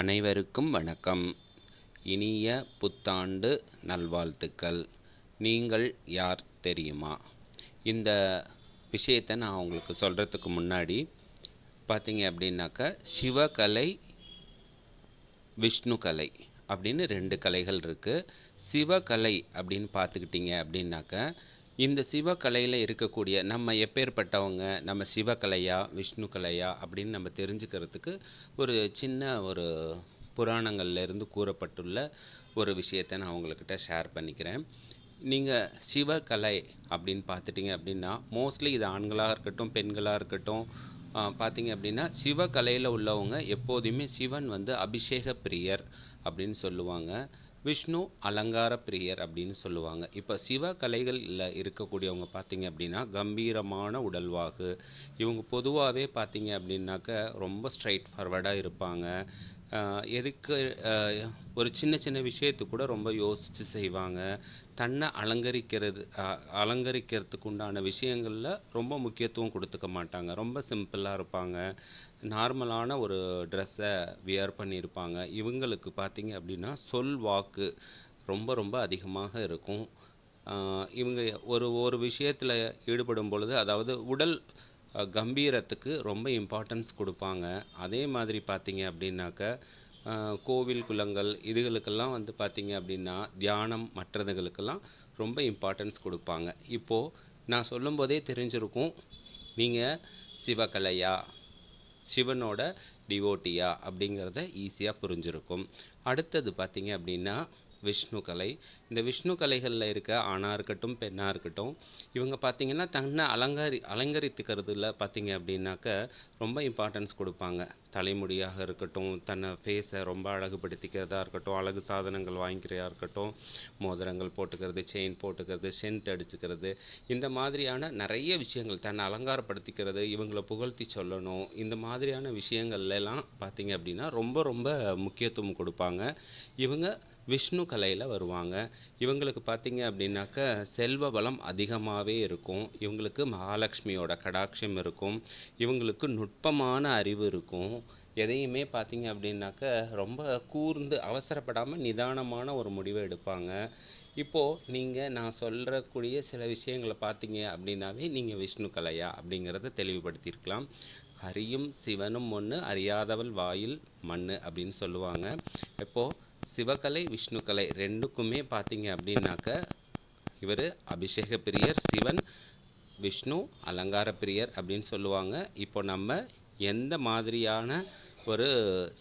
அனைவருக்கும் வணக்கம். இனிய புத்தாண்டு நல்வாழ்த்துக்கள். நீங்கள் யார் தெரியுமா? இந்த விஷயத்தை நான் உங்களுக்கு சொல்கிறதுக்கு முன்னாடி பார்த்தீங்க அப்படின்னாக்கா, சிவகலை, விஷ்ணு கலை அப்படின்னு 2 கலைகள் இருக்குது. சிவகலை அப்படின்னு பார்த்துக்கிட்டிங்க அப்படின்னாக்கா, இந்த சிவகலையில் இருக்கக்கூடிய நம்ம எப்பேற்பட்டவங்க, நம்ம சிவகலையா விஷ்ணு கலையா அப்படின்னு நம்ம தெரிஞ்சுக்கிறதுக்கு ஒரு சின்ன ஒரு புராணங்கள்லேருந்து கூறப்பட்டுள்ள ஒரு விஷயத்தை நான் உங்கள்கிட்ட ஷேர் பண்ணிக்கிறேன். நீங்கள் சிவகலை அப்படின்னு பார்த்துட்டிங்க அப்படின்னா, மோஸ்ட்லி இது ஆண்களாக இருக்கட்டும் பெண்களாக இருக்கட்டும், பார்த்தீங்க அப்படின்னா சிவகலையில் உள்ளவங்க எப்போதுமே சிவன் வந்து அபிஷேக பிரியர் அப்படின்னு சொல்லுவாங்க. விஷ்ணு அலங்கார பிரியர் அப்படின்னு சொல்லுவாங்க. இப்போ சிவ கலைகளில் இருக்கக்கூடியவங்க பார்த்தீங்க அப்படின்னா கம்பீரமான உடல்வாகு. இவங்க பொதுவாகவே பார்த்தீங்க அப்படின்னாக்க ரொம்ப ஸ்ட்ரைட் ஃபார்வர்டாக இருப்பாங்க. எதுக்கு ஒரு சின்ன சின்ன விஷயத்துக்கு கூட ரொம்ப யோசித்து செய்வாங்க. தன்னை அலங்கரிக்கிறதுக்கு உண்டான விஷயங்களில் ரொம்ப முக்கியத்துவம் கொடுத்துக்க மாட்டாங்க. ரொம்ப சிம்பிளாக இருப்பாங்க. நார்மலான ஒரு ட்ரெஸ்ஸை வியர் பண்ணியிருப்பாங்க. இவங்களுக்கு பார்த்தீங்க அப்படின்னா சொல் வாக்கு ரொம்ப ரொம்ப அதிகமாக இருக்கும். இவங்க ஒரு ஒரு விஷயத்தில் ஈடுபடும் பொழுது, அதாவது உடல் கம்பீரத்துக்கு ரொம்ப இம்பார்ட்டன்ஸ் கொடுப்பாங்க. அதே மாதிரி பார்த்தீங்க அப்படின்னாக்க, கோவில் குளங்கள் இதுகளுக்கெல்லாம் வந்து பார்த்தீங்க அப்படின்னா தியானம் மற்றதுகளுக்கெல்லாம் ரொம்ப இம்பார்ட்டன்ஸ் கொடுப்பாங்க. இப்போது நான் சொல்லும்போதே தெரிஞ்சிருக்கும், நீங்கள் சிவகலையா சிவனோட டிவோட்டியா அப்படிங்கிறத ஈஸியாக புரிஞ்சிருக்கும். அடுத்தது பார்த்தீங்க அப்படின்னா விஷ்ணு கலை. இந்த விஷ்ணு கலைகளில் இருக்க ஆணாக இருக்கட்டும் பெண்ணாக இருக்கட்டும், இவங்க பார்த்திங்கன்னா தன்னை அலங்கரித்துக்கிறதுல பார்த்தீங்க அப்படின்னாக்க ரொம்ப இம்பார்ட்டன்ஸ் கொடுப்பாங்க. தலைமுடியாக இருக்கட்டும், தன்னை ஃபேஸை ரொம்ப அழகுபடுத்திக்கிறதா இருக்கட்டும், அழகு சாதனங்கள் வாங்கிக்கிறதா இருக்கட்டும், மோதிரங்கள் போட்டுக்கிறது, செயின் போட்டுக்கிறது, சென்ட் அடிச்சுக்கிறது, இந்த மாதிரியான நிறைய விஷயங்கள் தன்னை அலங்காரப்படுத்திக்கிறது, இவங்களை புகழ்த்தி சொல்லணும், இந்த மாதிரியான விஷயங்கள்லாம் பார்த்தீங்க அப்படின்னா ரொம்ப ரொம்ப முக்கியத்துவம் கொடுப்பாங்க. இவங்க விஷ்ணு கலையில் வருவாங்க. இவங்களுக்கு பார்த்தீங்க அப்படின்னாக்க செல்வ வளம் அதிகமாகவே இருக்கும். இவங்களுக்கு மகாலட்சுமியோட கடாட்சம் இருக்கும். இவங்களுக்கு நுட்பமான அறிவு இருக்கும். எதையுமே பார்த்தீங்க அப்படின்னாக்க ரொம்ப கூர்ந்து அவசரப்படாமல் நிதானமான ஒரு முடிவை எடுப்பாங்க. இப்போது நீங்கள் நான் சொல்கிறக்கூடிய சில விஷயங்களை பார்த்தீங்க அப்படின்னாவே நீங்கள் விஷ்ணு கலையா அப்படிங்கிறத தெளிவுபடுத்தியிருக்கலாம். ஹரியும் சிவனும் ஒன்று, அறியாதவள் வாயில் மண் அப்படின்னு சொல்லுவாங்க. இப்போது சிவகலை விஷ்ணு கலை ரெண்டுக்குமே பார்த்தீங்க அப்படின்னாக்க, இவர் அபிஷேக பிரியர் சிவன், விஷ்ணு அலங்கார பிரியர் அப்படின்னு சொல்லுவாங்க. இப்போ நம்ம எந்த மாதிரியான ஒரு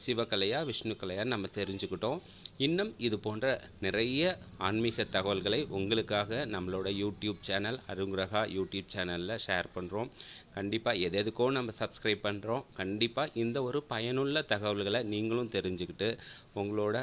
சிவகலையா விஷ்ணு கலையா நம்ம தெரிஞ்சுக்கிட்டோம். இன்னும் இது போன்ற நிறைய ஆன்மீக தகவல்களை உங்களுக்காக நம்மளோட யூடியூப் சேனல் அருங்கிரகா யூடியூப் சேனலில் ஷேர் பண்ணுறோம். கண்டிப்பாக எதுக்கோ நம்ம சப்ஸ்கிரைப் பண்ணுறோம். கண்டிப்பாக இந்த ஒரு பயனுள்ள தகவல்களை நீங்களும் தெரிஞ்சுக்கிட்டு உங்களோட